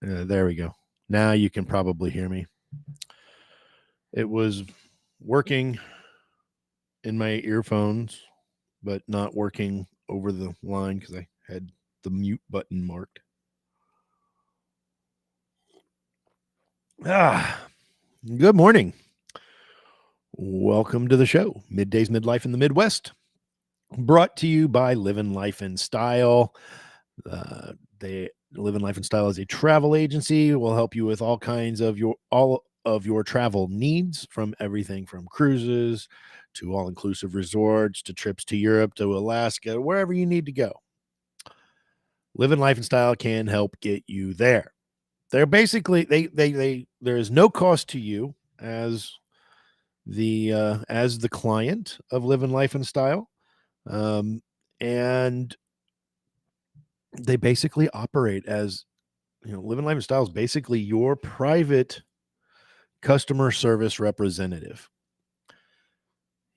There we go. Now you can probably hear me. It was working in my earphones, but not working over the line because I had the mute button marked. Good morning. Welcome to the show, Middays, Midlife in the Midwest, brought to you by Living Life in Style. They Living Life in Style is a travel agency. Will help you with all of your travel needs, from everything from cruises to all-inclusive resorts to trips to Europe to Alaska, wherever you need to go. Living Life in Style can help get you there. They're basically there is no cost to you as the client of Living Life in Style, and they basically operate as, Living Life in Style is basically your private customer service representative.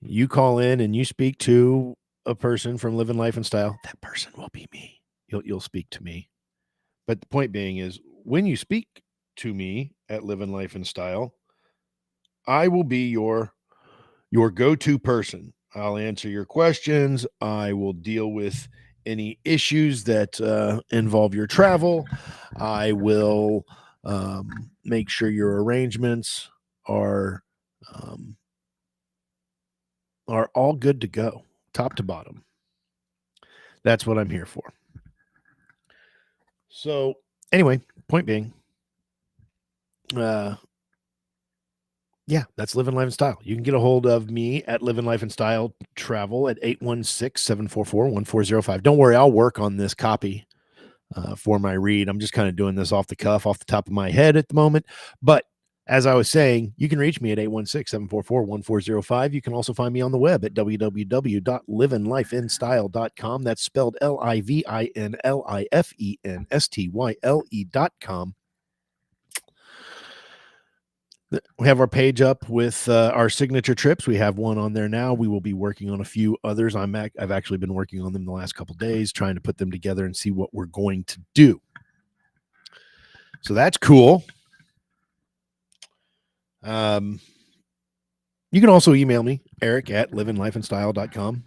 You call in and you speak to a person from Living Life in Style. That person will be me. You'll speak to me. But the point being is, when you speak to me at Living Life in Style, I will be your go-to person. I'll answer your questions. I will deal with any issues that involve your travel. I will make sure your arrangements are um, are all good to go, top to bottom. That's what I'm here for. So, anyway, point being, uh, yeah, that's Living Life in Style. You can get a hold of me at Living Life in Style Travel at 816-744-1405. Don't worry, I'll work on this copy for my read. I'm just kind of doing this off the cuff, off the top of my head at the moment. But as I was saying, you can reach me at 816-744-1405. You can also find me on the web at www.livinglifeinstyle.com. That's spelled LIVINLIFENSTYLE.com. We have our page up with our signature trips. We have one on there now. We will be working on a few others. I've actually been working on them the last couple of days, trying to put them together and see what we're going to do. So that's cool. You can also email me, Eric at livinglifeinstyle.com.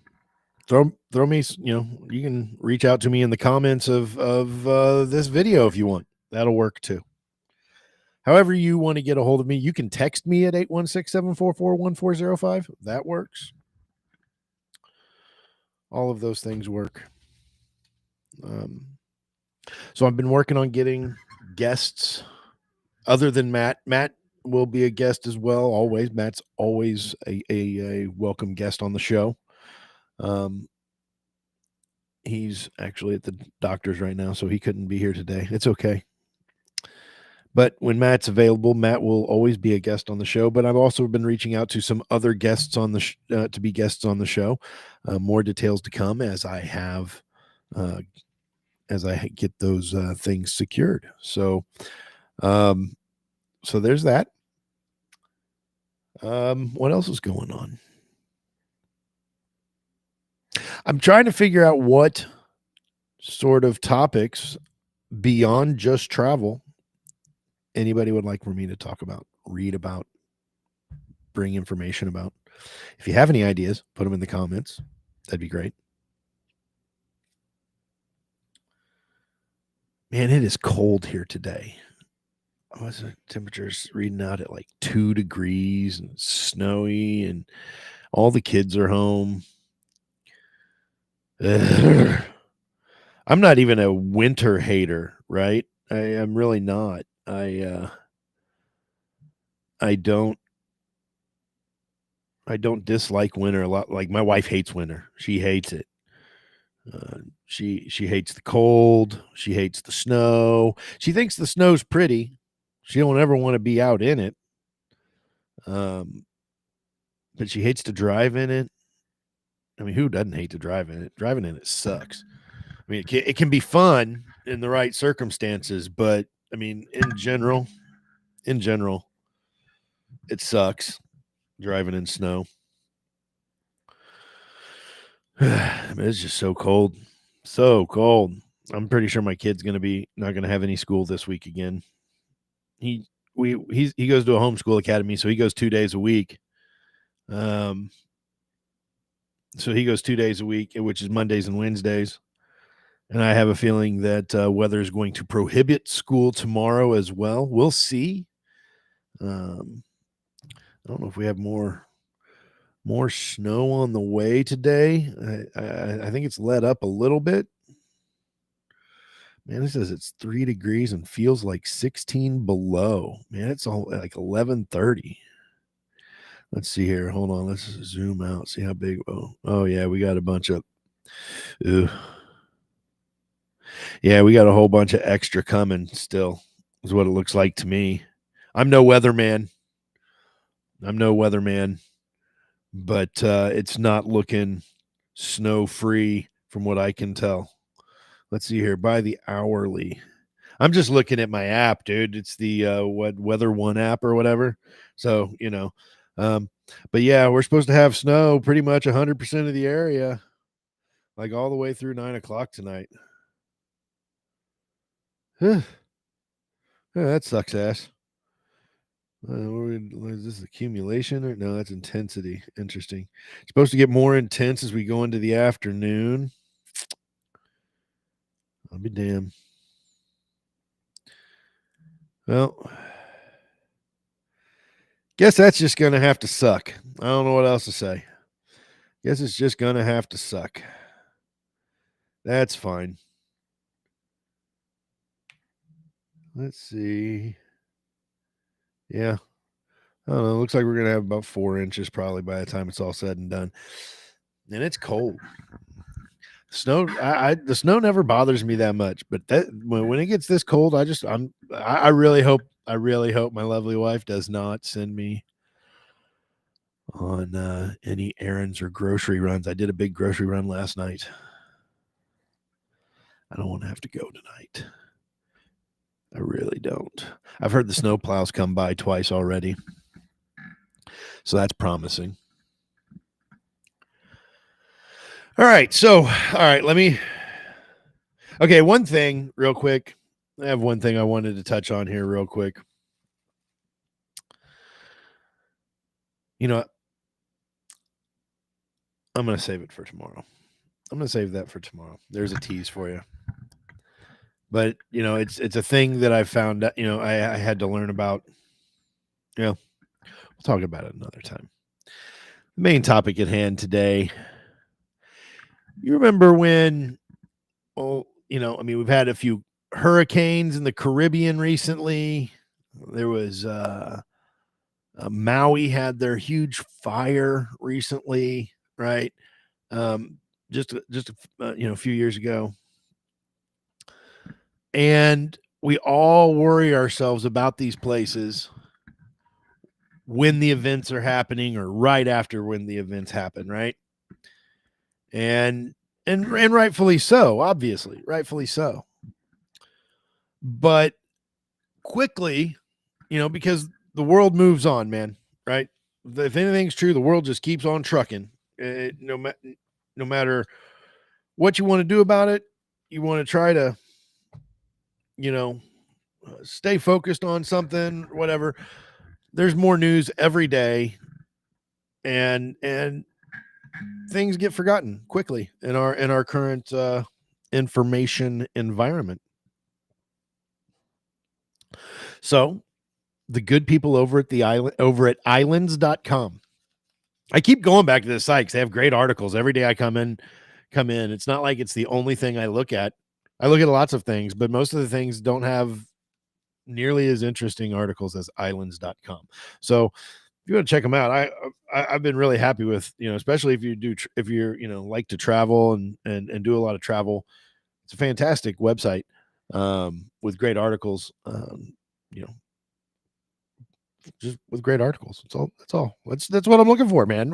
Throw me, you can reach out to me in the comments of this video if you want. That'll work too. However you want to get a hold of me, you can text me at 816-744-1405. That works. All of those things work. So I've been working on getting guests other than Matt. Matt will be a guest as well. Always. Matt's always a welcome guest on the show. He's actually at the doctor's right now, so he couldn't be here today. It's okay. But when Matt's available, Matt will always be a guest on the show. But I've also been reaching out to some other guests on the to be guests on the show. More details to come as I get those things secured. So there's that. What else is going on? I'm trying to figure out what sort of topics beyond just travel anybody would like for me to talk about, read about, bring information about. If you have any ideas, put them in the comments. That'd be great. Man, it is cold here today. What's the temperature's reading out at like 2 degrees and snowy, and all the kids are home. Ugh. I'm not even a winter hater, right? I'm really not. I don't dislike winter a lot. Like, my wife hates winter. She hates it. She hates the cold. She hates the snow. She thinks the snow's pretty. She don't ever want to be out in it. But she hates to drive in it. I mean, who doesn't hate to drive in it? Driving in it sucks. I mean, it can be fun in the right circumstances, but I mean, in general, it sucks driving in snow. I mean, it's just so cold. So cold. I'm pretty sure my kid's going to be not going to have any school this week again. He goes to a homeschool academy, so he goes 2 days a week. So he goes 2 days a week, which is Mondays and Wednesdays. And I have a feeling that weather is going to prohibit school tomorrow as well. We'll see. I don't know if we have more snow on the way today. I think it's let up a little bit. Man, it says it's 3 degrees and feels like 16 below. Man, it's all like 11:30. Let's see here. Hold on. Let's zoom out. See how big. Oh yeah, we got a bunch of. Yeah, we got a whole bunch of extra coming still, is what it looks like to me. I'm no weatherman, but it's not looking snow free from what I can tell. Let's see here. By the hourly. I'm just looking at my app, dude. It's the Weather One app or whatever. So, but yeah, we're supposed to have snow pretty much 100% of the area, like all the way through 9 o'clock tonight. Yeah, that sucks ass. Is this accumulation or no? That's intensity. Interesting. It's supposed to get more intense as we go into the afternoon. I'll be damned. Well, guess that's just going to have to suck. I don't know what else to say. Guess it's just going to have to suck. That's fine. Let's see. Yeah. I don't know. Looks like we're going to have about 4 inches probably by the time it's all said and done. And it's cold. Snow, the snow never bothers me that much, but that when it gets this cold, I really hope my lovely wife does not send me on any errands or grocery runs. I did a big grocery run last night. I don't want to have to go tonight. I really don't. I've heard the snow plows come by twice already, so that's promising. All right, okay, one thing real quick. I have one thing I wanted to touch on here real quick. I'm going to save it for tomorrow. I'm going to save that for tomorrow. There's a tease for you. But, it's a thing that I found out, I had to learn about. We'll talk about it another time. The main topic at hand today. You remember when, we've had a few hurricanes in the Caribbean recently. There was Maui had their huge fire recently, right? Just a few years ago. And we all worry ourselves about these places when the events are happening or right after when the events happen, right? And rightfully so, obviously, rightfully so. But quickly, because the world moves on, man, right? If anything's true, the world just keeps on trucking. No matter what you want to do about it, you want to try to, stay focused on something, whatever. There's more news every day, and things get forgotten quickly in our current information environment. So the good people over at islands.com. I keep going back to this site because they have great articles every day. I come in. It's not like it's the only thing I look at. I look at lots of things, but most of the things don't have nearly as interesting articles as islands.com. So if you want to check them out, I've been really happy with, especially if you're, like to travel and do a lot of travel. It's a fantastic website with great articles, just with great articles. That's all. That's what I'm looking for, man.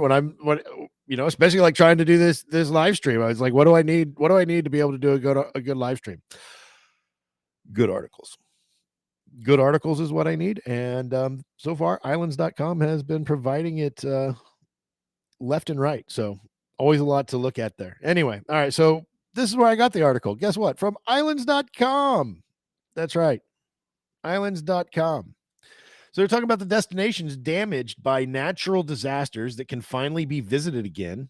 Especially like trying to do this live stream. I was like, what do I need? What do I need to be able to do a good live stream? Good articles. Good articles is what I need. And so far, islands.com has been providing it left and right. So always a lot to look at there. Anyway, all right. So this is where I got the article. Guess what? From islands.com. That's right. Islands.com. So they're talking about the destinations damaged by natural disasters that can finally be visited again.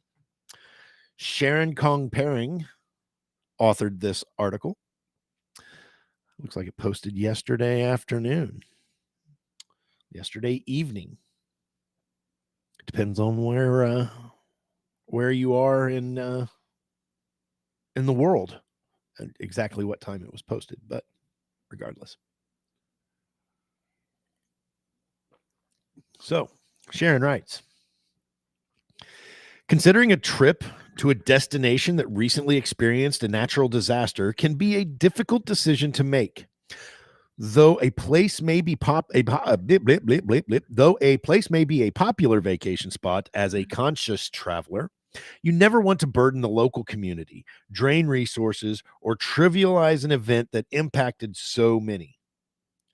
Sharon Kong Paring authored this article. Looks like it posted yesterday afternoon, yesterday evening. Depends on where you are in the world and exactly what time it was posted, but regardless. So Sharon writes, considering a trip to a destination that recently experienced a natural disaster can be a difficult decision to make. Though a place may be though a place may be a popular vacation spot as a conscious traveler, you never want to burden the local community, drain resources, or trivialize an event that impacted so many.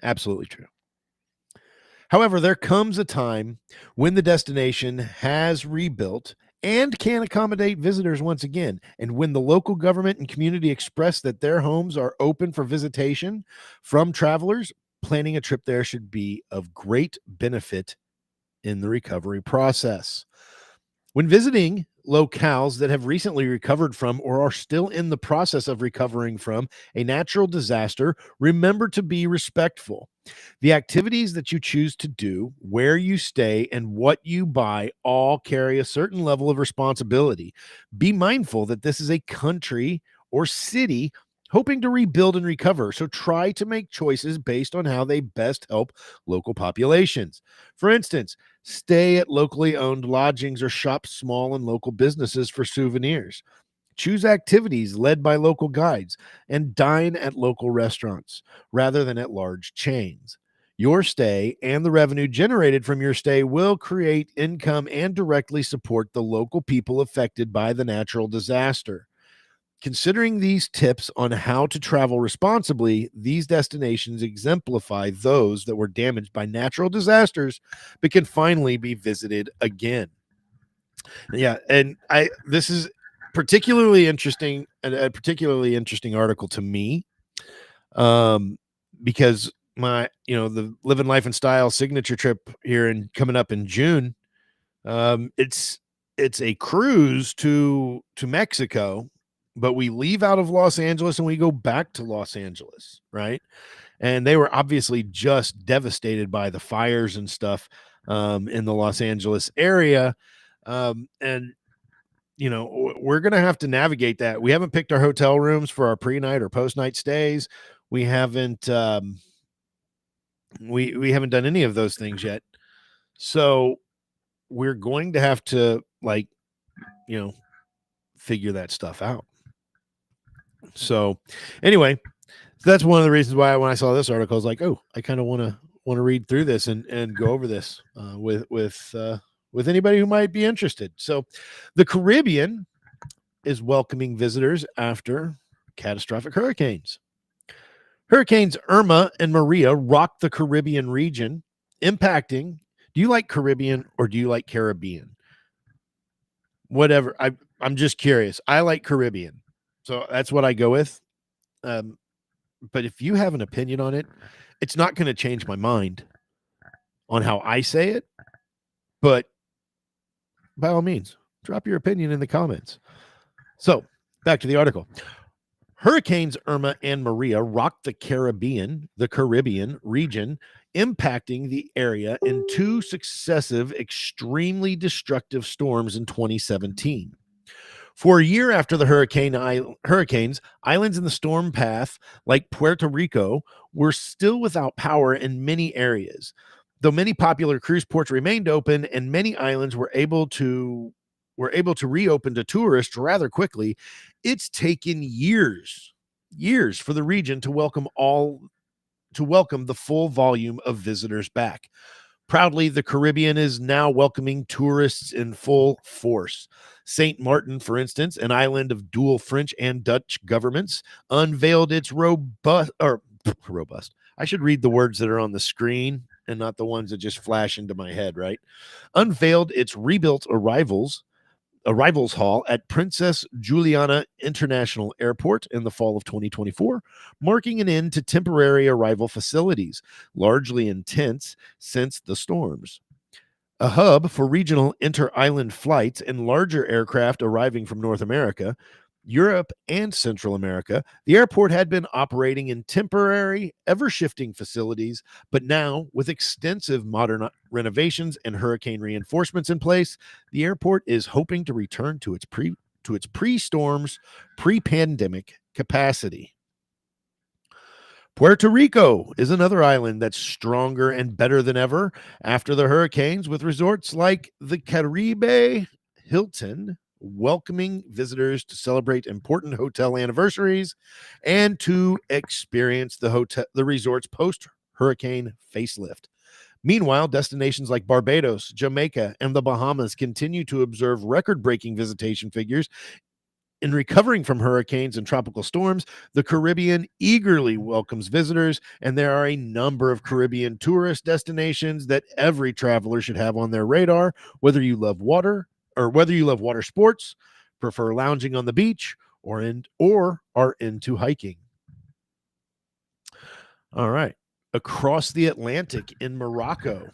Absolutely true. However, there comes a time when the destination has rebuilt and can accommodate visitors once again. And when the local government and community express that their homes are open for visitation from travelers, planning a trip there should be of great benefit in the recovery process. When visiting locales that have recently recovered from or are still in the process of recovering from a natural disaster, remember to be respectful. The activities that you choose to do, where you stay, and what you buy all carry a certain level of responsibility. Be mindful that this is a country or city hoping to rebuild and recover, so try to make choices based on how they best help local populations. For instance, stay at locally owned lodgings or shop small and local businesses for souvenirs. Choose activities led by local guides and dine at local restaurants rather than at large chains. Your stay and the revenue generated from your stay will create income and directly support the local people affected by the natural disaster. Considering these tips on how to travel responsibly, these destinations exemplify those that were damaged by natural disasters but can finally be visited again. Yeah, and this is particularly interesting, a particularly interesting article to me, because the Living Life and Style signature trip here and coming up in June, it's a cruise to Mexico, but we leave out of Los Angeles and we go back to Los Angeles, right? And they were obviously just devastated by the fires and stuff in the Los Angeles area. And we're going to have to navigate that. We haven't picked our hotel rooms for our pre-night or post-night stays. We haven't we haven't done any of those things yet. So we're going to have to figure that stuff out. So anyway, that's one of the reasons why when I saw this article, I was like, oh, I kind of want to read through this and go over this with anybody who might be interested. So the Caribbean is welcoming visitors after catastrophic hurricanes. Hurricanes Irma and Maria rocked the Caribbean region, impacting. Do you like Caribbean or do you like Caribbean? Whatever. I'm just curious. I like Caribbean, so that's what I go with. But if you have an opinion on it, it's not going to change my mind on how I say it. But by all means, drop your opinion in the comments. So back to the article. Hurricanes Irma and Maria rocked the Caribbean region, impacting the area in two successive, extremely destructive storms in 2017. For a year after the hurricanes, islands in the storm path, like Puerto Rico, were still without power in many areas. Though many popular cruise ports remained open and many islands were able to reopen to tourists rather quickly, it's taken years for the region to welcome the full volume of visitors back. Proudly, the Caribbean is now welcoming tourists in full force. St. Martin, for instance, an island of dual French and Dutch governments, unveiled its robust. I should read the words that are on the screen and not the ones that just flash into my head, right? Unveiled its rebuilt arrivals arrivals hall at Princess Juliana International Airport in the fall of 2024, marking an end to temporary arrival facilities, largely in tents since the storms. A hub for regional inter-island flights and larger aircraft arriving from North America, Europe, and Central America, the airport had been operating in temporary, ever-shifting facilities, but now, with extensive modern renovations and hurricane reinforcements in place, the airport is hoping to return to its pre-storms, pre-pandemic capacity. Puerto Rico is another island that's stronger and better than ever after the hurricanes, with resorts like the Caribe Hilton welcoming visitors to celebrate important hotel anniversaries and to experience the resort's post-hurricane facelift. Meanwhile, destinations like Barbados, Jamaica, and the Bahamas continue to observe record-breaking visitation figures. In recovering from hurricanes and tropical storms, the Caribbean eagerly welcomes visitors, and there are a number of Caribbean tourist destinations that every traveler should have on their radar, whether you love water sports, prefer lounging on the beach, or are into hiking. All right. Across the Atlantic in Morocco.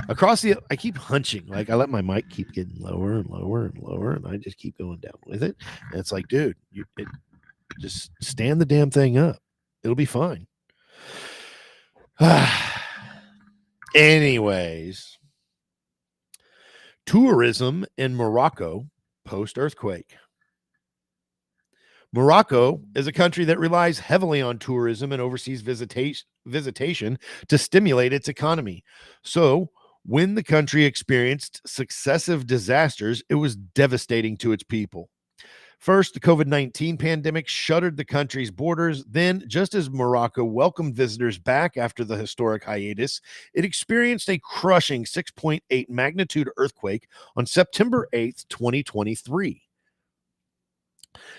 I keep hunching. Like, I let my mic keep getting lower and lower and lower, and I just keep going down with it. And it's like, dude, just stand the damn thing up. It'll be fine. Anyways, tourism in Morocco post-earthquake. Morocco is a country that relies heavily on tourism and overseas visitation to stimulate its economy. So, when the country experienced successive disasters, it was devastating to its people. First, the COVID-19 pandemic shuttered the country's borders. Then, just as Morocco welcomed visitors back after the historic hiatus, it experienced a crushing 6.8 magnitude earthquake on September 8th, 2023.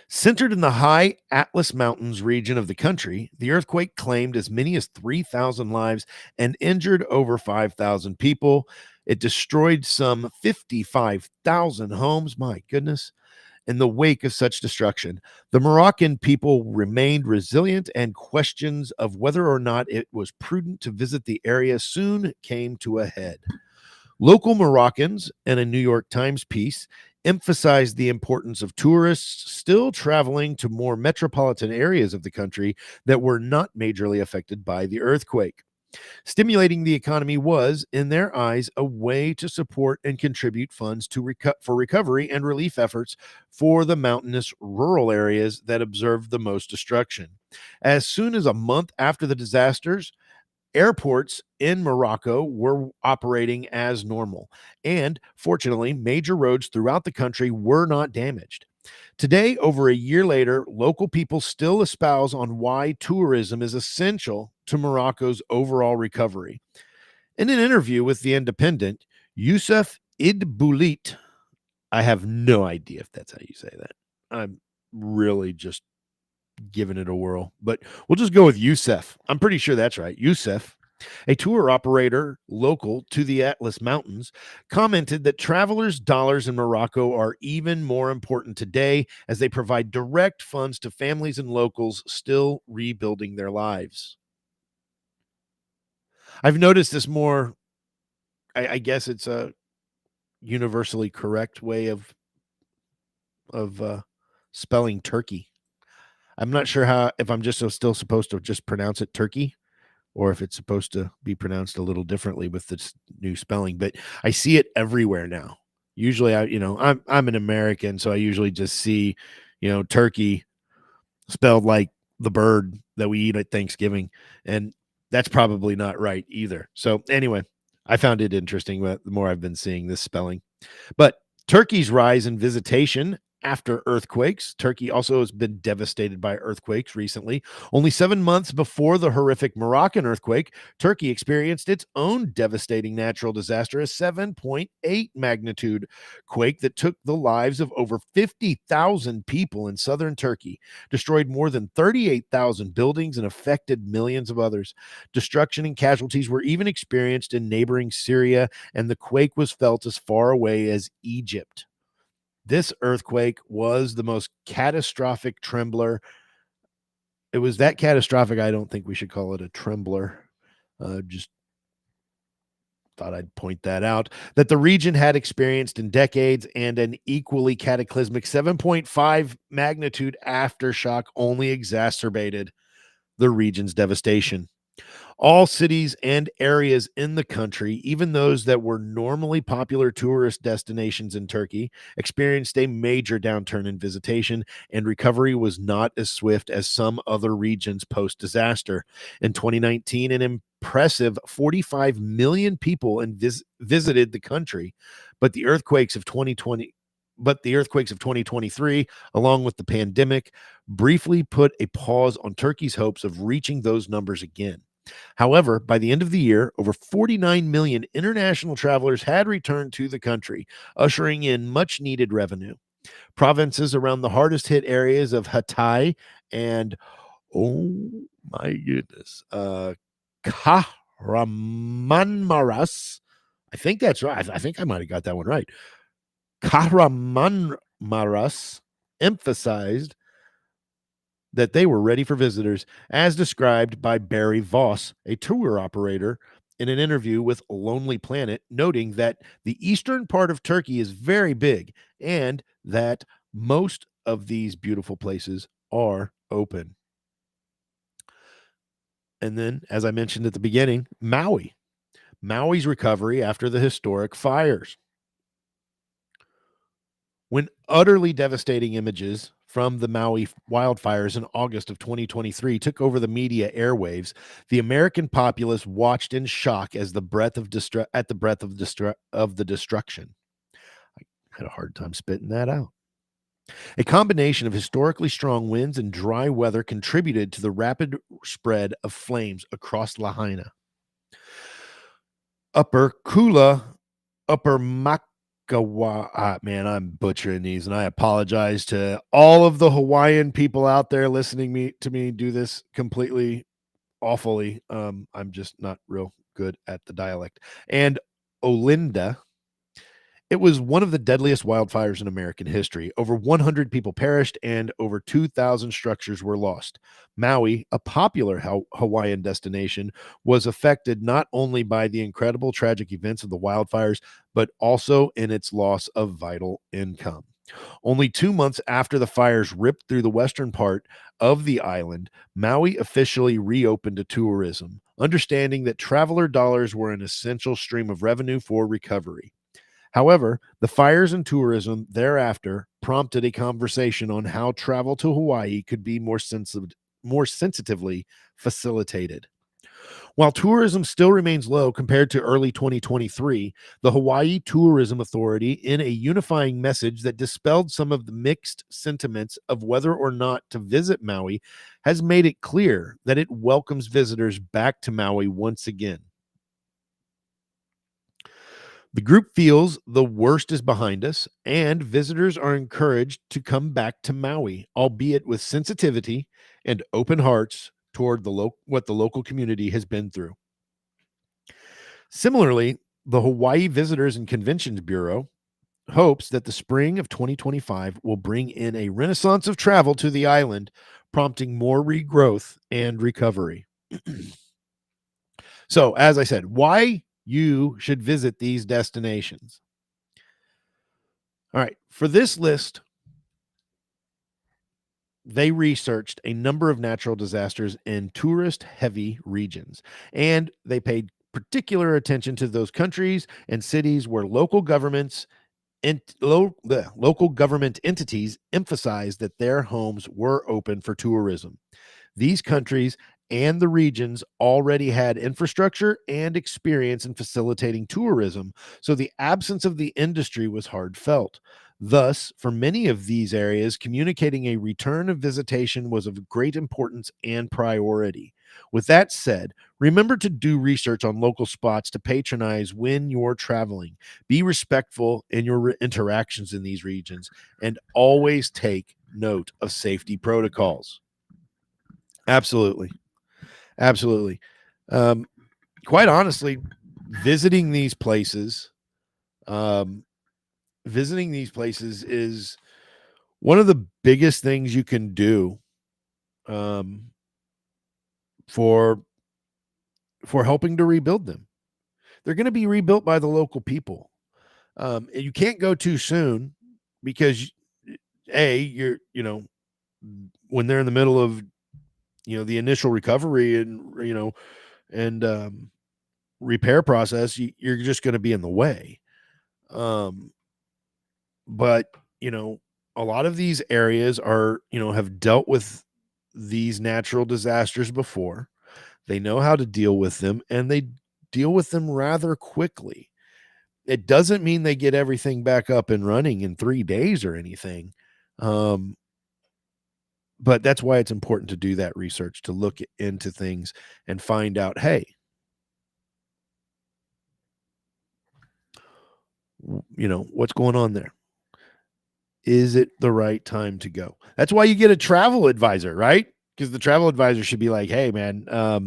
Centered in the high Atlas Mountains region of the country, the earthquake claimed as many as 3,000 lives and injured over 5,000 people. It destroyed some 55,000 homes. My goodness. In the wake of such destruction, the Moroccan people remained resilient, and questions of whether or not it was prudent to visit the area soon came to a head. Local Moroccans, in a New York Times piece, emphasized the importance of tourists still traveling to more metropolitan areas of the country that were not majorly affected by the earthquake. Stimulating the economy was, in their eyes, a way to support and contribute funds for recovery and relief efforts for the mountainous rural areas that observed the most destruction. As soon as a month after the disasters, airports in Morocco were operating as normal, and fortunately, major roads throughout the country were not damaged. Today, over a year later, local people still espouse on why tourism is essential to Morocco's overall recovery. In an interview with The Independent, Youssef Idboulit, I have no idea if that's how you say that. I'm really just giving it a whirl, but we'll just go with Youssef. I'm pretty sure that's right. Youssef, a tour operator local to the Atlas Mountains, commented that travelers' dollars in Morocco are even more important today as they provide direct funds to families and locals still rebuilding their lives. I've noticed this more, I guess it's a universally correct way of spelling turkey. I'm not sure if I'm just still supposed to just pronounce it turkey, or if it's supposed to be pronounced a little differently with this new spelling, but I see it everywhere now. Usually I'm an American, so I usually just see, turkey spelled like the bird that we eat at Thanksgiving, and that's probably not right either. So anyway, I found it interesting the more I've been seeing this spelling. But Turkey's rise in visitation after earthquakes. Turkey also has been devastated by earthquakes recently. Only 7 months before the horrific Moroccan earthquake, Turkey experienced its own devastating natural disaster, a 7.8 magnitude quake that took the lives of over 50,000 people in southern Turkey, destroyed more than 38,000 buildings, and affected millions of others. Destruction and casualties were even experienced in neighboring Syria, and the quake was felt as far away as Egypt. This earthquake was the most catastrophic trembler. It was that catastrophic, I don't think we should call it a trembler. Just thought I'd point that out, that the region had experienced in decades, and an equally cataclysmic 7.5 magnitude aftershock only exacerbated the region's devastation. All cities and areas in the country, even those that were normally popular tourist destinations in Turkey, experienced a major downturn in visitation, and recovery was not as swift as some other regions post disaster. In 2019, an impressive 45 million people visited the country, but the earthquakes of 2023, along with the pandemic, briefly put a pause on Turkey's hopes of reaching those numbers again. However, by the end of the year, over 49 million international travelers had returned to the country, ushering in much needed revenue. Provinces around the hardest hit areas of Hatay and, oh my goodness, Kahramanmaras. I think that's right. I think I might have got that one right. Kahramanmaras emphasized that they were ready for visitors, as described by Barry Voss, a tour operator, in an interview with Lonely Planet, noting that the eastern part of Turkey is very big and that most of these beautiful places are open. And then, as I mentioned at the beginning, Maui's recovery after the historic fires. When utterly devastating images from the Maui wildfires in August of 2023 took over the media airwaves, the American populace watched in shock as the breath of the destruction. I had a hard time spitting that out. A combination of historically strong winds and dry weather contributed to the rapid spread of flames across Lahaina. Upper Kula, Upper man, I'm butchering these, and I apologize to all of the Hawaiian people out there listening to me do this completely awfully. I'm just not real good at the dialect. And Olinda, it was one of the deadliest wildfires in American history. Over 100 people perished and over 2,000 structures were lost. Maui, a popular Hawaiian destination, was affected not only by the incredible tragic events of the wildfires, but also in its loss of vital income. Only 2 months after the fires ripped through the western part of the island, Maui officially reopened to tourism, understanding that traveler dollars were an essential stream of revenue for recovery. However, the fires and tourism thereafter prompted a conversation on how travel to Hawaii could be more sensitively facilitated. While tourism still remains low compared to early 2023, the Hawaii Tourism Authority, in a unifying message that dispelled some of the mixed sentiments of whether or not to visit Maui, has made it clear that it welcomes visitors back to Maui once again. The group feels the worst is behind us, and visitors are encouraged to come back to Maui, albeit with sensitivity and open hearts toward what the local community has been through. Similarly, the Hawaii Visitors and Conventions Bureau hopes that the spring of 2025 will bring in a renaissance of travel to the island, prompting more regrowth and recovery. So, as I said, why you should visit these destinations. All right, for this list, they researched a number of natural disasters in tourist-heavy regions, and they paid particular attention to those countries and cities where local government entities emphasized that their homes were open for tourism. These countries and the regions already had infrastructure and experience in facilitating tourism, so the absence of the industry was hard felt. Thus, for many of these areas, communicating a return of visitation was of great importance and priority. With that said, remember to do research on local spots to patronize when you're traveling. Be respectful in your interactions in these regions, and always take note of safety protocols. Absolutely. Absolutely. Quite honestly, visiting these places, visiting these places is one of the biggest things you can do um, for helping to rebuild them. They're going to be rebuilt by the local people. And you can't go too soon because you're when they're in the middle of the initial recovery and and repair process, you're just going to be in the way. Um, but a lot of these areas are have dealt with these natural disasters before. They know how to deal with them, and they deal with them rather quickly. It doesn't mean they get everything back up and running in 3 days or anything. Um, but that's why it's important to do that research, to look into things and find out, hey, what's going on there? Is it the right time to go? That's why you get a travel advisor, right? Because the travel advisor should be like, hey, man, a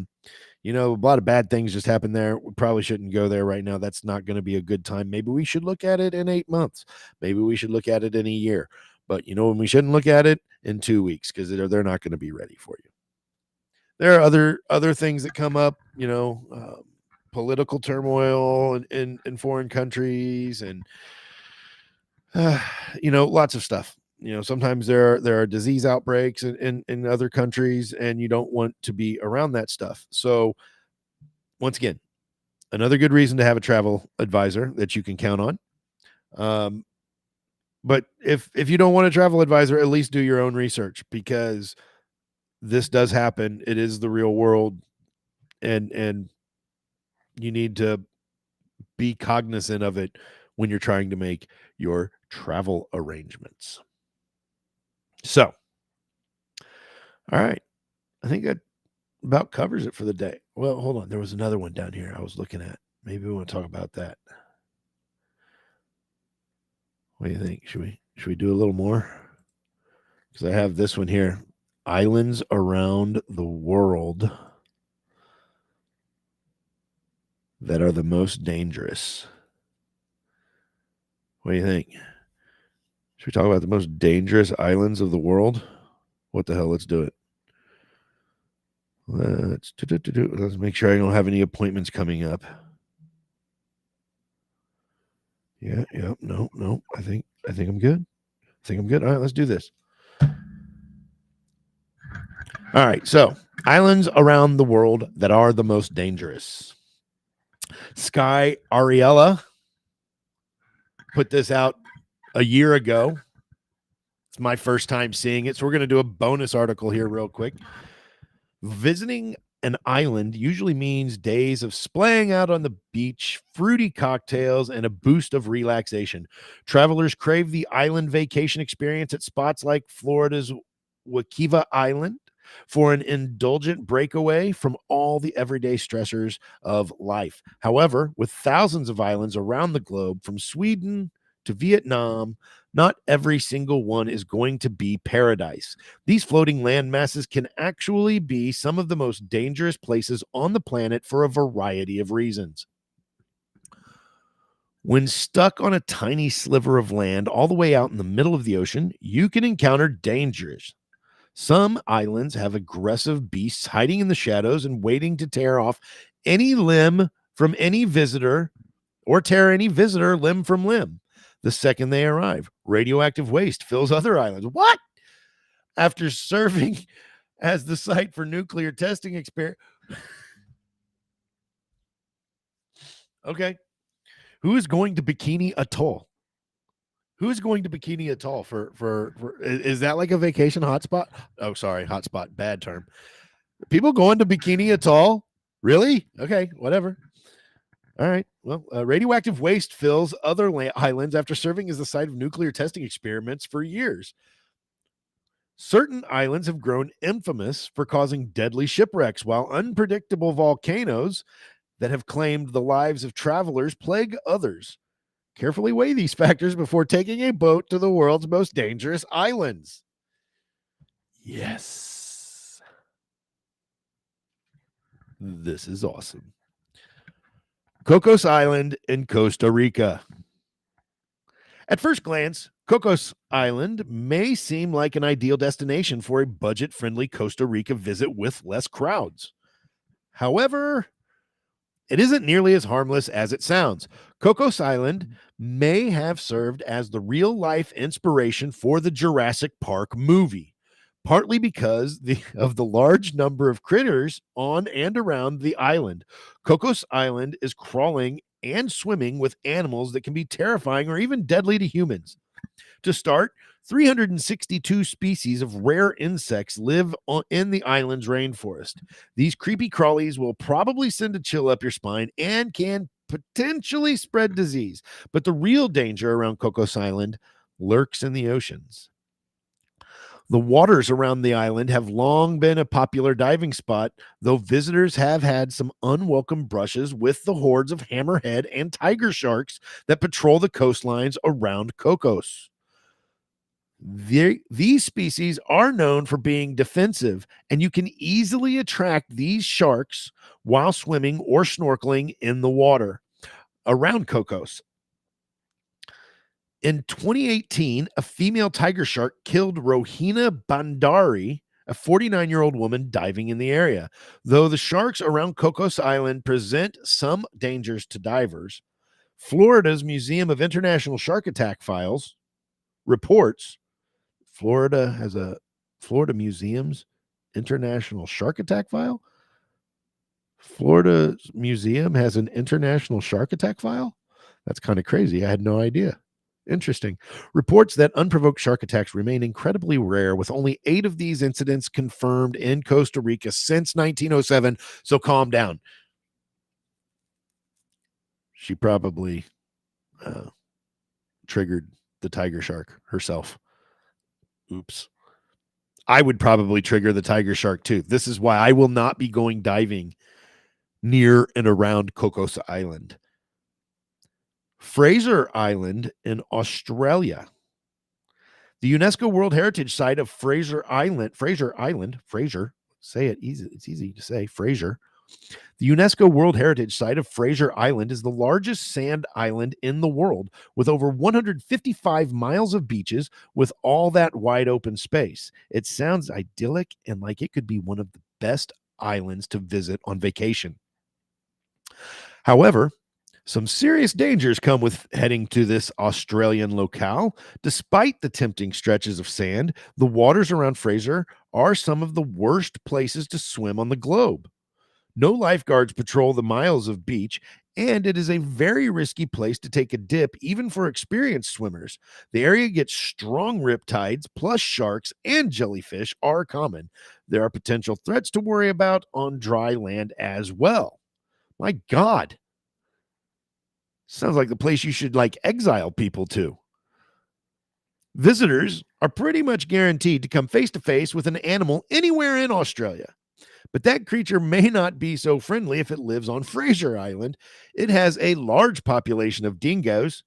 lot of bad things just happened there. We probably shouldn't go there right now. That's not going to be a good time. Maybe we should look at it in 8 months. Maybe we should look at it in a year. But when we shouldn't look at it in 2 weeks, because they're not going to be ready for you. There are other things that come up, political turmoil in foreign countries, and lots of stuff. Sometimes there are disease outbreaks in other countries, and you don't want to be around that stuff. So once again, another good reason to have a travel advisor that you can count on. But if you don't want a travel advisor, at least do your own research, because this does happen. It is the real world, and you need to be cognizant of it when you're trying to make your travel arrangements. So, all right, I think that about covers it for the day. Well, hold on. There was another one down here I was looking at. Maybe we want to talk about that. What do you think? Should we do a little more? Because I have this one here. Islands around the world that are the most dangerous. What do you think? Should we talk about the most dangerous islands of the world? What the hell? Let's do it. Let's make sure I don't have any appointments coming up. Yeah. No. I think I'm good. All right, let's do this. All right, so islands around the world that are the most dangerous. Sky Ariella put this out a year ago. It's my first time seeing it, so we're going to do a bonus article here real quick. Visiting an island usually means days of splaying out on the beach, fruity cocktails, and a boost of relaxation. Travelers crave the island vacation experience at spots like Florida's Wakiva Island for an indulgent breakaway from all the everyday stressors of life. However, with thousands of islands around the globe, from Sweden to Vietnam, not every single one is going to be paradise. These floating land masses can actually be some of the most dangerous places on the planet for a variety of reasons. When stuck on a tiny sliver of land all the way out in the middle of the ocean, you can encounter dangers. Some islands have aggressive beasts hiding in the shadows and waiting to tear off any limb from any visitor, or tear any visitor limb from limb the second they arrive. Radioactive waste fills other islands. What? After serving as the site for nuclear testing experiment. Okay. Who is going to Bikini Atoll? Who's going to Bikini Atoll for is that like a vacation hotspot? Oh, sorry, hotspot, bad term. People going to Bikini Atoll? Really? Okay, whatever. All right. Well, radioactive waste fills other islands after serving as the site of nuclear testing experiments for years. Certain islands have grown infamous for causing deadly shipwrecks, while unpredictable volcanoes that have claimed the lives of travelers plague others. Carefully weigh these factors before taking a boat to the world's most dangerous islands. Yes. This is awesome. Cocos Island in Costa Rica. At first glance, Cocos Island may seem like an ideal destination for a budget friendly Costa Rica visit with less crowds. However, it isn't nearly as harmless as it sounds. Cocos Island may have served as the real life inspiration for the Jurassic Park movie, partly because of the large number of critters on and around the island. Cocos Island is crawling and swimming with animals that can be terrifying or even deadly to humans. To start, 362 species of rare insects live in the island's rainforest. These creepy crawlies will probably send a chill up your spine and can potentially spread disease. But the real danger around Cocos Island lurks in the oceans. The waters around the island have long been a popular diving spot, though visitors have had some unwelcome brushes with the hordes of hammerhead and tiger sharks that patrol the coastlines around Cocos. These species are known for being defensive, and you can easily attract these sharks while swimming or snorkeling in the water around Cocos. In 2018, a female tiger shark killed Rohina Bandari, a 49-year-old woman diving in the area. Though the sharks around Cocos Island present some dangers to divers, Florida's Museum of International Shark Attack Files reports Florida has a Florida Museum's International Shark Attack File. Florida Museum has an International Shark Attack File? That's kind of crazy. I had no idea. Interesting. Reports that unprovoked shark attacks remain incredibly rare, with only 8 of these incidents confirmed in Costa Rica since 1907. So calm down. She probably triggered the tiger shark herself. Oops. I would probably trigger the tiger shark too. This is why I will not be going diving near and around Cocos Island. Fraser Island in Australia. The UNESCO World Heritage Site of Fraser Island, say it easy, it's easy to say, Fraser. The UNESCO World Heritage Site of Fraser Island is the largest sand island in the world, with over 155 miles of beaches with all that wide open space. It sounds idyllic and like it could be one of the best islands to visit on vacation. However, some serious dangers come with heading to this Australian locale. Despite the tempting stretches of sand, the waters around Fraser are some of the worst places to swim on the globe. No lifeguards patrol the miles of beach, and it is a very risky place to take a dip, even for experienced swimmers. The area gets strong riptides, plus sharks and jellyfish are common. There are potential threats to worry about on dry land as well. My God. Sounds like the place you should exile people to. Visitors are pretty much guaranteed to come face to face with an animal anywhere in Australia. But that creature may not be so friendly if it lives on Fraser Island. It has a large population of dingoes.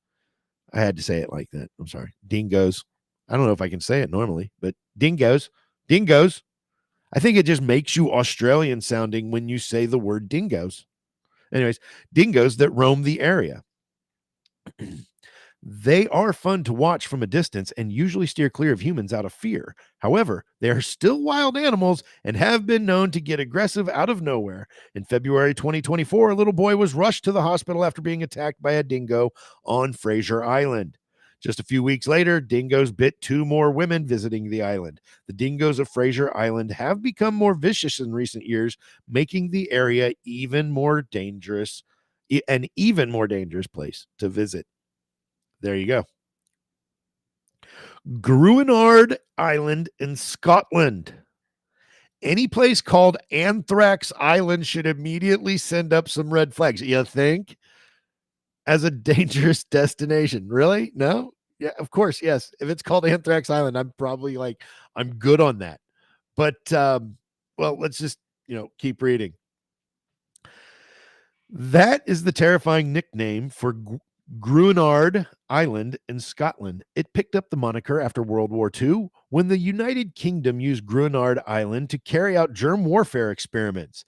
I had to say it like that. I'm sorry. Dingoes. I don't know if I can say it normally, but dingoes. Dingoes. I think it just makes you Australian sounding when you say the word dingoes. Anyways, dingoes that roam the area. They are fun to watch from a distance and usually steer clear of humans out of fear. However, they are still wild animals and have been known to get aggressive out of nowhere. In February 2024, a little boy was rushed to the hospital after being attacked by a dingo on Fraser Island. Just a few weeks later, dingoes bit 2 more women visiting the island. The dingoes of Fraser Island have become more vicious in recent years, making the area an even more dangerous place to visit. There you go. Gruinard Island in Scotland. Any place called Anthrax Island should immediately send up some red flags. You think? As a dangerous destination. Really? No? Yeah, of course. Yes. If it's called Anthrax Island, I'm probably I'm good on that. But, well, let's just, keep reading. That is the terrifying nickname for Gruinard Island in Scotland. It picked up the moniker after World War II when the United Kingdom used Gruinard Island to carry out germ warfare experiments.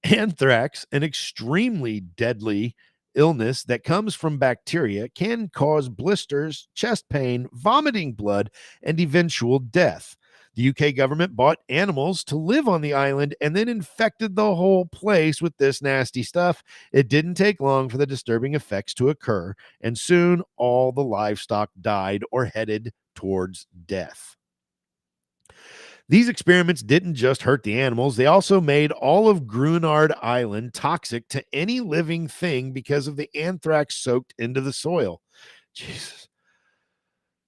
Anthrax, an extremely deadly illness that comes from bacteria can cause blisters, chest pain, vomiting blood, and eventual death. The UK government bought animals to live on the island and then infected the whole place with this nasty stuff. It didn't take long for the disturbing effects to occur, and soon all the livestock died or headed towards death. These experiments didn't just hurt the animals, they also made all of Grunard Island toxic to any living thing because of the anthrax soaked into the soil. Jesus.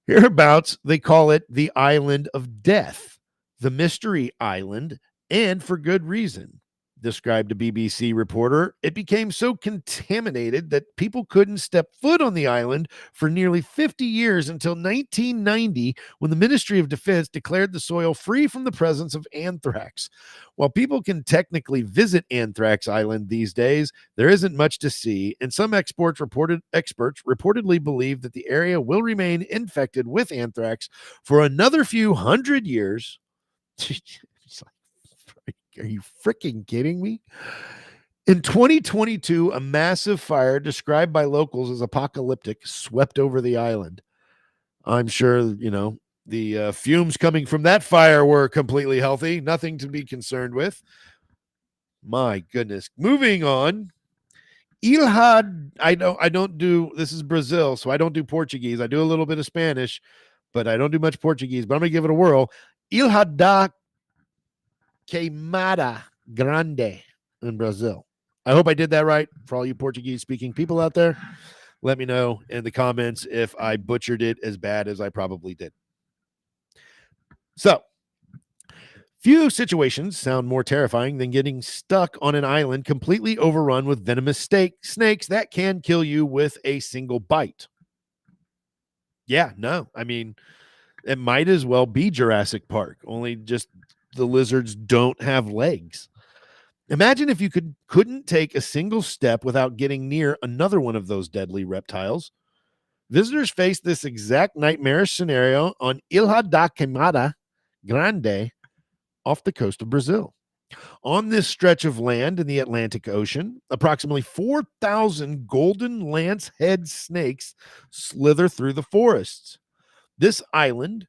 Hereabouts, they call it the Island of Death, the Mystery Island, and for good reason. Described a BBC reporter, it became so contaminated that people couldn't step foot on the island for nearly 50 years until 1990, when the Ministry of Defense declared the soil free from the presence of anthrax. While people can technically visit Anthrax Island these days, there isn't much to see, and some experts reportedly believe that the area will remain infected with anthrax for another few hundred years. Are you freaking kidding me? In 2022, a massive fire described by locals as apocalyptic swept over the island. I'm sure, the fumes coming from that fire were completely healthy, nothing to be concerned with. My goodness. Moving on. Ilha, I don't do, this is Brazil, so I don't do Portuguese. I do a little bit of Spanish, but I don't do much Portuguese, but I'm going to give it a whirl. Ilha da Queimada Grande in Brazil. I hope I did that right. For all you Portuguese speaking people out there, let me know in the comments if I butchered it as bad as I probably did. So, few situations sound more terrifying than getting stuck on an island completely overrun with venomous snakes that can kill you with a single bite. Yeah, no, I mean, it might as well be Jurassic Park, only just the lizards don't have legs. Imagine if you couldn't take a single step without getting near another one of those deadly reptiles. Visitors face this exact nightmarish scenario on Ilha da Queimada Grande off the coast of Brazil. On this stretch of land in the Atlantic Ocean, approximately 4,000 golden lance head snakes slither through the forests. This island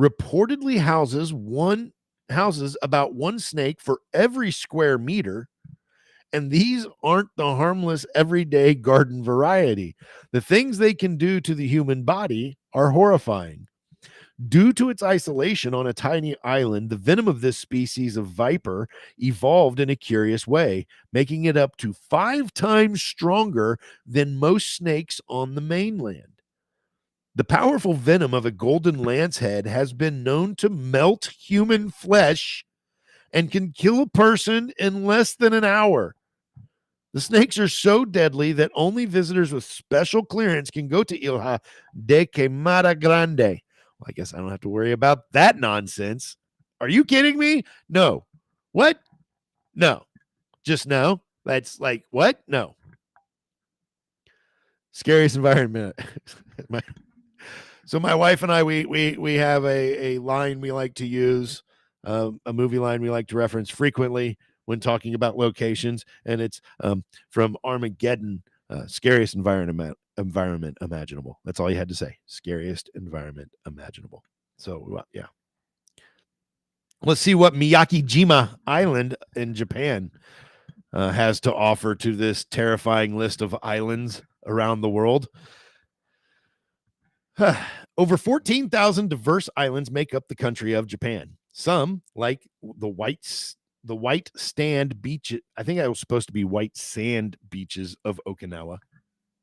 reportedly houses about one snake for every square meter, and these aren't the harmless everyday garden variety. The things they can do to the human body are horrifying. Due to its isolation on a tiny island, the venom of this species of viper evolved in a curious way, making it up to 5 times stronger than most snakes on the mainland. The powerful venom of a golden lancehead has been known to melt human flesh and can kill a person in less than an hour. The snakes are so deadly that only visitors with special clearance can go to Ilha de Queimada Grande. Well, I guess I don't have to worry about that nonsense. Are you kidding me? No. What? No. Just no. That's like, what? No. Scariest environment. So my wife and I, we have a line we like to use, a movie line we like to reference frequently when talking about locations, and it's from Armageddon, scariest environment imaginable. That's all you had to say. Scariest environment imaginable. So yeah. Let's see what Miyakijima Island in Japan has to offer to this terrifying list of islands around the world. Over 14,000 diverse islands make up the country of Japan. Some, like the white sand beach. I think I was supposed to be white sand beaches of Okinawa,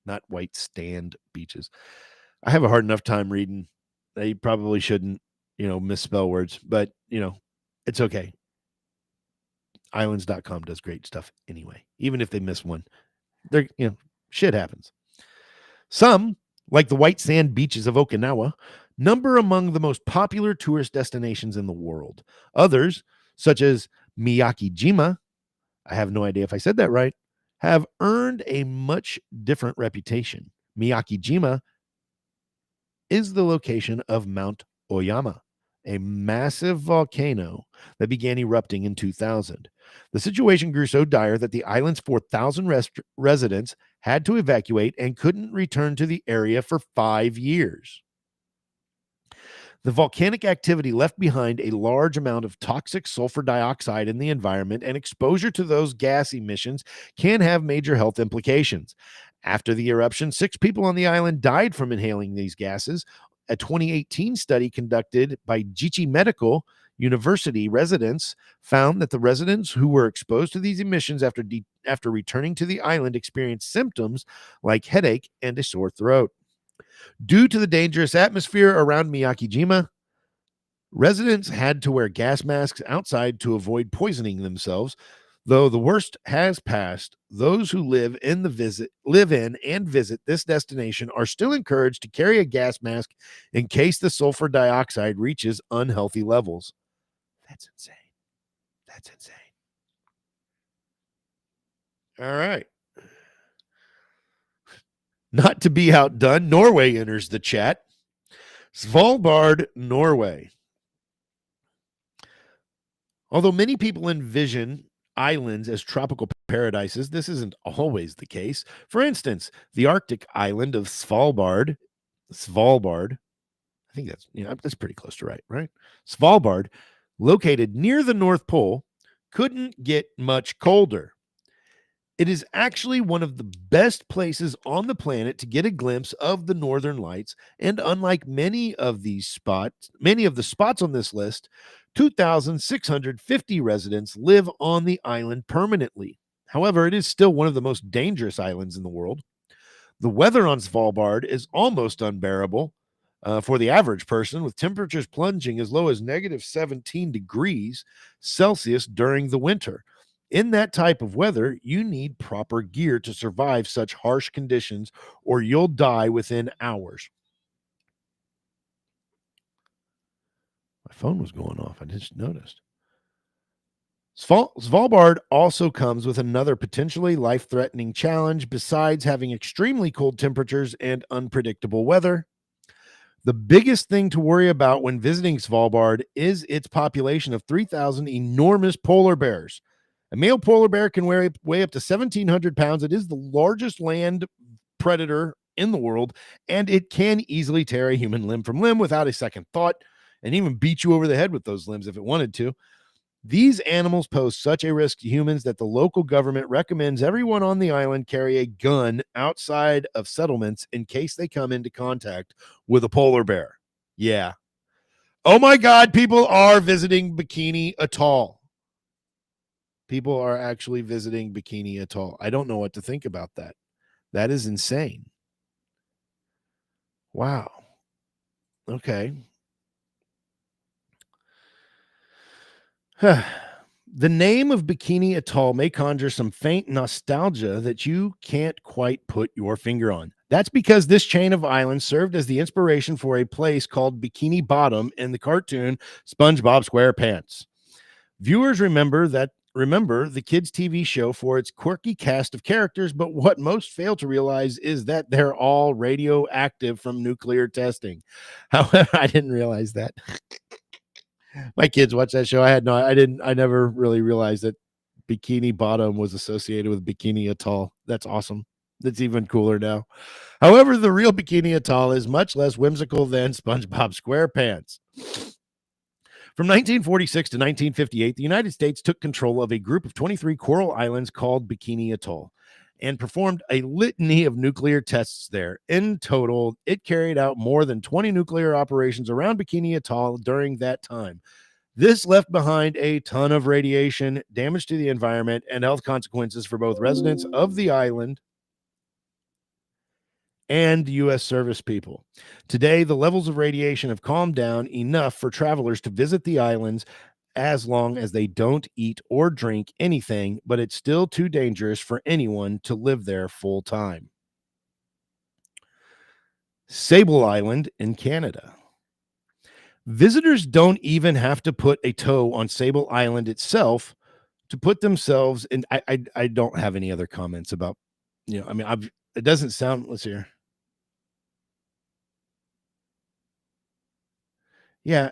not white stand beaches. I have a hard enough time reading. They probably shouldn't, misspell words, but it's okay. Islands.com does great stuff anyway. Even if they miss one, shit happens. Some, like the white sand beaches of Okinawa, number among the most popular tourist destinations in the world. Others, such as Miyakijima, I have no idea if I said that right, have earned a much different reputation. Miyakijima is the location of Mount Oyama, a massive volcano that began erupting in 2000. The situation grew so dire that the island's 4,000 residents had to evacuate and couldn't return to the area for 5 years. The volcanic activity left behind a large amount of toxic sulfur dioxide in the environment, and exposure to those gas emissions can have major health implications. After the eruption, 6 people on the island died from inhaling these gases. A 2018 study conducted by Jichi Medical University residents found that the residents who were exposed to these emissions after returning to the island experienced symptoms like headache and a sore throat. Due to the dangerous atmosphere around Miyakijima, residents had to wear gas masks outside to avoid poisoning themselves. Though the worst has passed, those who live in and visit this destination are still encouraged to carry a gas mask in case the sulfur dioxide reaches unhealthy levels. That's insane. That's insane. All right. Not to be outdone, Norway enters the chat. Svalbard, Norway. Although many people envision islands as tropical paradises, this isn't always the case. For instance, the Arctic island of Svalbard, I think that's pretty close to right? Svalbard, located near the North Pole, couldn't get much colder. It is actually one of the best places on the planet to get a glimpse of the northern lights, and unlike many of the spots on this list, 2,650 residents live on the island permanently. However, it is still one of the most dangerous islands in the world. The weather on Svalbard is almost unbearable for the average person, with temperatures plunging as low as negative 17 degrees Celsius during the winter. In that type of weather, you need proper gear to survive such harsh conditions, or you'll die within hours. My phone was going off. I just noticed. Svalbard also comes with another potentially life-threatening challenge besides having extremely cold temperatures and unpredictable weather. The biggest thing to worry about when visiting Svalbard is its population of 3,000 enormous polar bears. A male polar bear can weigh up to 1,700 pounds. It is the largest land predator in the world, and it can easily tear a human limb from limb without a second thought, and even beat you over the head with those limbs if it wanted to. These animals pose such a risk to humans that the local government recommends everyone on the island carry a gun outside of settlements in case they come into contact with a polar bear. Yeah. Oh my God, people are visiting Bikini Atoll. People are actually visiting Bikini Atoll. I don't know what to think about that. That is insane. Wow. Okay. The name of Bikini Atoll may conjure some faint nostalgia that you can't quite put your finger on. That's because this chain of islands served as the inspiration for a place called Bikini Bottom in the cartoon SpongeBob SquarePants. Viewers remember the kids' TV show for its quirky cast of characters, but what most fail to realize is that they're all radioactive from nuclear testing. However, I didn't realize that. My kids watch that show. I never really realized that Bikini Bottom was associated with Bikini Atoll. That's awesome. That's even cooler now. However, the real Bikini Atoll is much less whimsical than SpongeBob SquarePants. From 1946 to 1958, the United States took control of a group of 23 coral islands called Bikini Atoll and performed a litany of nuclear tests there. In total, it carried out more than 20 nuclear operations around Bikini Atoll during that time. This left behind a ton of radiation, damage to the environment, and health consequences for both residents of the island and U.S. service people. Today, the levels of radiation have calmed down enough for travelers to visit the islands as long as they don't eat or drink anything, but it's still too dangerous for anyone to live there full time. Sable Island in Canada. Visitors don't even have to put a toe on Sable Island itself to put themselves in. I don't have any other comments about, it doesn't sound, let's hear. Yeah,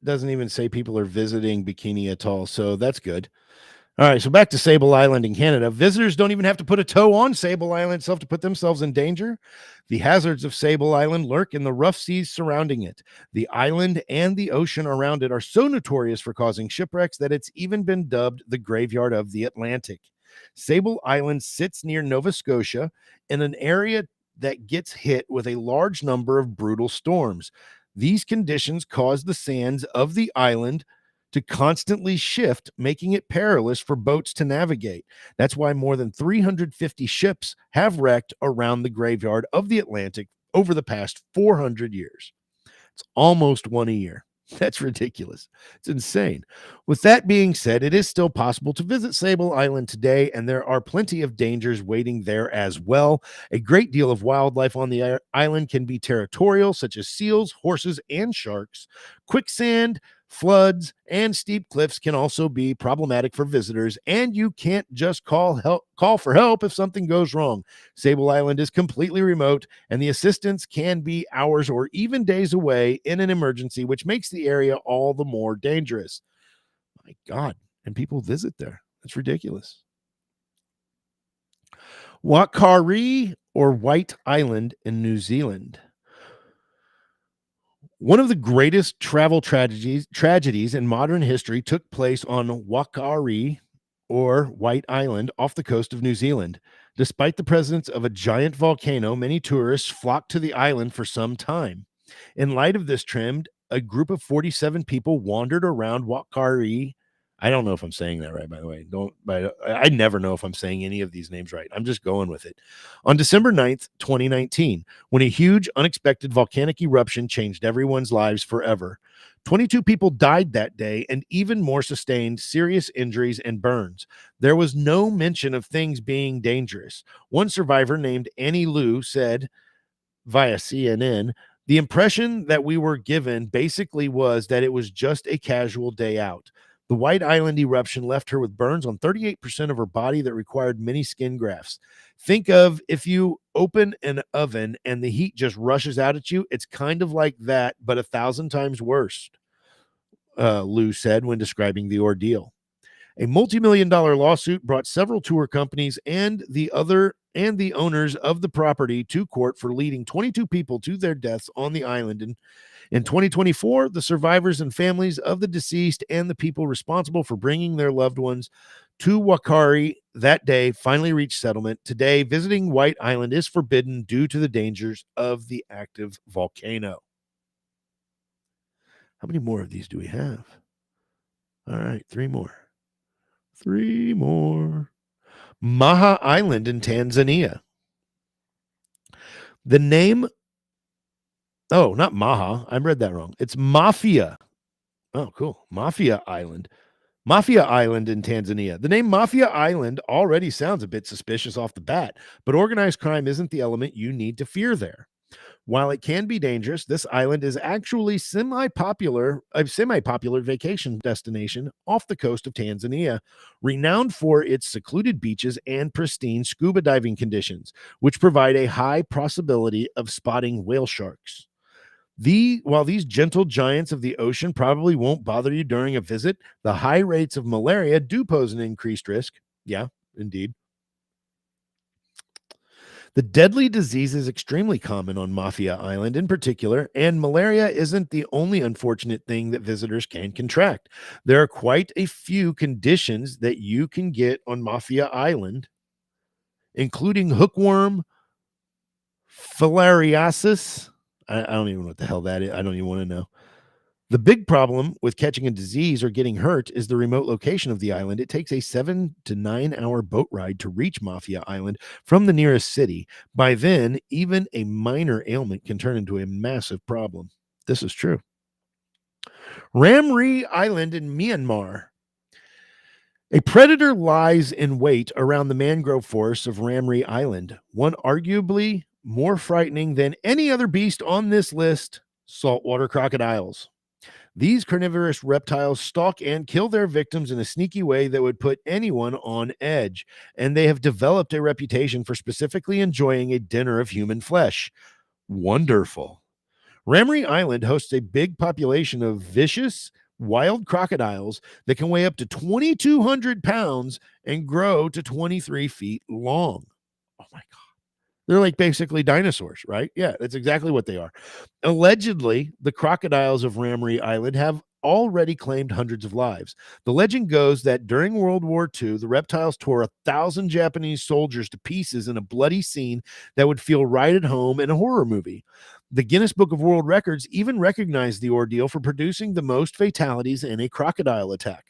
doesn't even say people are visiting Bikini Atoll, so that's good. All right, so back to Sable Island in Canada. Visitors don't even have to put a toe on Sable Island itself to put themselves in danger. The hazards of Sable Island lurk in the rough seas surrounding it. The island and the ocean around it are so notorious for causing shipwrecks that it's even been dubbed the graveyard of the Atlantic. Sable Island sits near Nova Scotia in an area that gets hit with a large number of brutal storms. These conditions cause the sands of the island to constantly shift, making it perilous for boats to navigate. That's why more than 350 ships have wrecked around the graveyard of the Atlantic over the past 400 years. It's almost one a year. That's ridiculous. It's insane. With that being said, it is still possible to visit Sable Island today, and there are plenty of dangers waiting there as well. A great deal of wildlife on the island can be territorial, such as seals, horses, and sharks. Quicksand, floods, and steep cliffs can also be problematic for visitors, and you can't just call for help if something goes wrong. Sable Island is completely remote, and the assistance can be hours or even days away in an emergency, which makes the area all the more dangerous. My God, and people visit there. That's ridiculous. Whakaari, or White Island in New Zealand. One of the greatest travel tragedies in modern history took place on Whakaari, or White Island, off the coast of New Zealand. Despite the presence of a giant volcano, many tourists flocked to the island for some time. In light of this trend, a group of 47 people wandered around Whakaari. I don't know if I'm saying that right, by the way. I never know if I'm saying any of these names right. I'm just going with it. On December 9th, 2019, when a huge, unexpected volcanic eruption changed everyone's lives forever. 22 people died that day, and even more sustained serious injuries and burns. There was no mention of things being dangerous. One survivor named Annie Liu said via CNN, "The impression that we were given basically was that it was just a casual day out. The White Island eruption left her with burns on 38% of her body that required many skin grafts. Think of if you open an oven and the heat just rushes out at you. It's kind of like that, but 1,000 times worse," Liu said when describing the ordeal. A multi-million-dollar lawsuit brought several tour companies and the owners of the property to court for leading 22 people to their deaths on the island. In 2024, the survivors and families of the deceased and the people responsible for bringing their loved ones to Whakaari that day finally reached settlement. Today, visiting White Island is forbidden due to the dangers of the active volcano. How many more of these do we have? All right, three more. Maha Island in Tanzania. The name, not Maha. I read that wrong. It's Mafia. Oh, cool. Mafia Island. Mafia Island in Tanzania. The name Mafia Island already sounds a bit suspicious off the bat, but organized crime isn't the element you need to fear there. While it can be dangerous, this island is actually a semi-popular vacation destination off the coast of Tanzania, renowned for its secluded beaches and pristine scuba diving conditions, which provide a high possibility of spotting whale sharks. While these gentle giants of the ocean probably won't bother you during a visit, the high rates of malaria do pose an increased risk. Yeah, indeed. The deadly disease is extremely common on Mafia Island in particular, and malaria isn't the only unfortunate thing that visitors can contract. There are quite a few conditions that you can get on Mafia Island, including hookworm, filariasis. I don't even know what the hell that is. I don't even want to know. The big problem with catching a disease or getting hurt is the remote location of the island. It takes a 7 to 9 hour boat ride to reach Mafia Island from the nearest city. By then, even a minor ailment can turn into a massive problem. This is true. Ramri Island in Myanmar. A predator lies in wait around the mangrove forests of Ramri Island, one arguably more frightening than any other beast on this list: saltwater crocodiles. These carnivorous reptiles stalk and kill their victims in a sneaky way that would put anyone on edge, and they have developed a reputation for specifically enjoying a dinner of human flesh. Wonderful. Ramree Island hosts a big population of vicious, wild crocodiles that can weigh up to 2,200 pounds and grow to 23 feet long. Oh my God. They're like basically dinosaurs, right? Yeah, that's exactly what they are. Allegedly, the crocodiles of Ramree Island have already claimed hundreds of lives. The legend goes that during World War II, the reptiles tore 1,000 Japanese soldiers to pieces in a bloody scene that would feel right at home in a horror movie. The Guinness Book of World Records even recognized the ordeal for producing the most fatalities in a crocodile attack.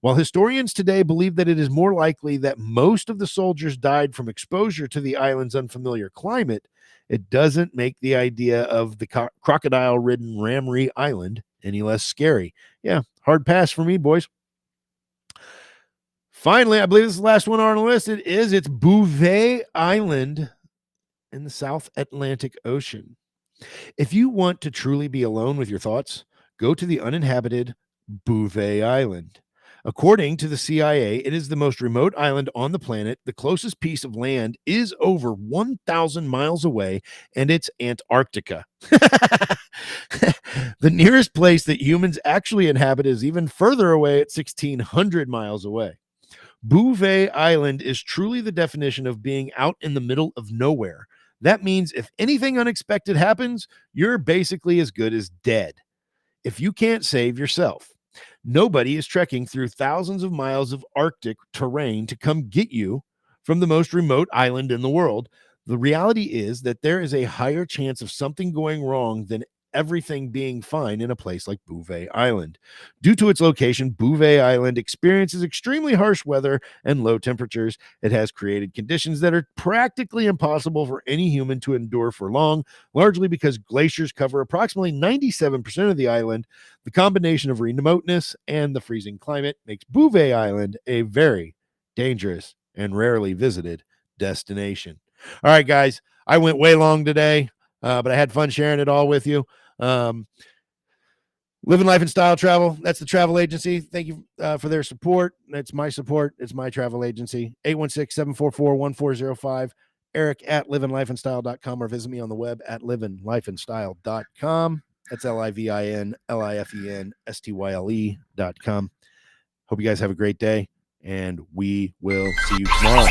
While historians today believe that it is more likely that most of the soldiers died from exposure to the island's unfamiliar climate, it doesn't make the idea of the crocodile ridden Ramree Island any less scary. Yeah, hard pass for me, boys. Finally, I believe this is the last one on our list. It's Bouvet Island in the South Atlantic Ocean. If you want to truly be alone with your thoughts, go to the uninhabited Bouvet Island. According to the CIA, it is the most remote island on the planet. The closest piece of land is over 1,000 miles away, and it's Antarctica. The nearest place that humans actually inhabit is even further away at 1,600 miles away. Bouvet Island is truly the definition of being out in the middle of nowhere. That means if anything unexpected happens, you're basically as good as dead. If you can't save yourself, nobody is trekking through thousands of miles of Arctic terrain to come get you from the most remote island in the world. The reality is that there is a higher chance of something going wrong than everything being fine in a place like Bouvet Island. Due to its location, Bouvet Island experiences extremely harsh weather and low temperatures. It has created conditions that are practically impossible for any human to endure for long, largely because glaciers cover approximately 97% of the island. The combination of remoteness and the freezing climate makes Bouvet Island a very dangerous and rarely visited destination. All right, guys, I went way long today, but I had fun sharing it all with you. Living Life and Style Travel, that's the travel agency. Thank you for their support. That's my support. It's my travel agency. 816-744-1405. Eric at livinglifeandstyle.com, or visit me on the web at livinglifeandstyle.com. That's livinglifeandstyle.com. Hope you guys have a great day, and we will see you tomorrow.